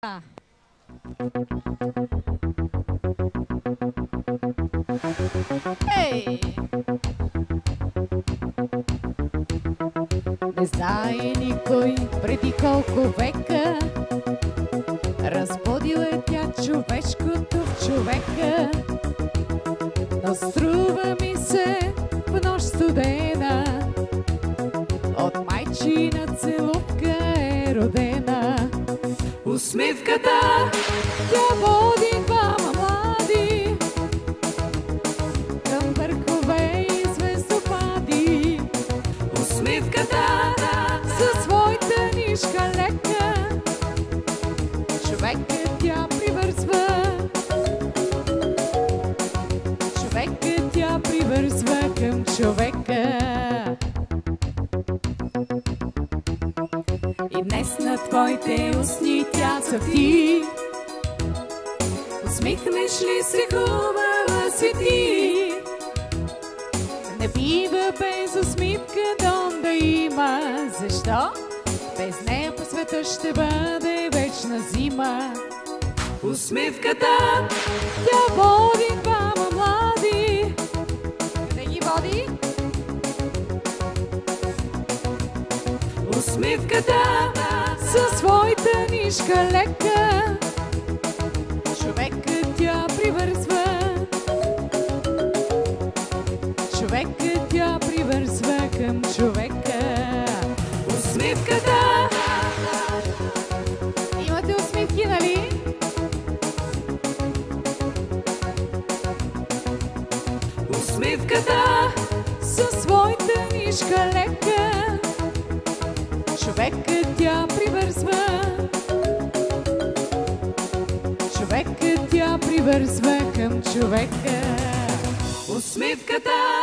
Ей! Не знае никой преди колко века разбудил е тя човешкото в човека. Но струва ми се в нощ студена от майчина целувка е родена. Усмивката тя води двама млади към върхове и звездопади. Усмивката със своята нишка лека човекът тя привързва. Човекът тя привързва към човека. И днес на твоите устни тя цъфти. Усмихнеш ли се, хубава си ти? Не бива без усмивка дом да има. Защо? Без нея по света ще бъде вечна зима. Усмивката тя води двама млади. Къде ги води? Усмивката със своята нишка лека човекът тя привързва. Човекът тя привързва към човека. Усмивката. Имате усмивки, нали? Усмивката със своята нишка лека човекът тя привързва. Човекът тя привързва към човека. Усмивката.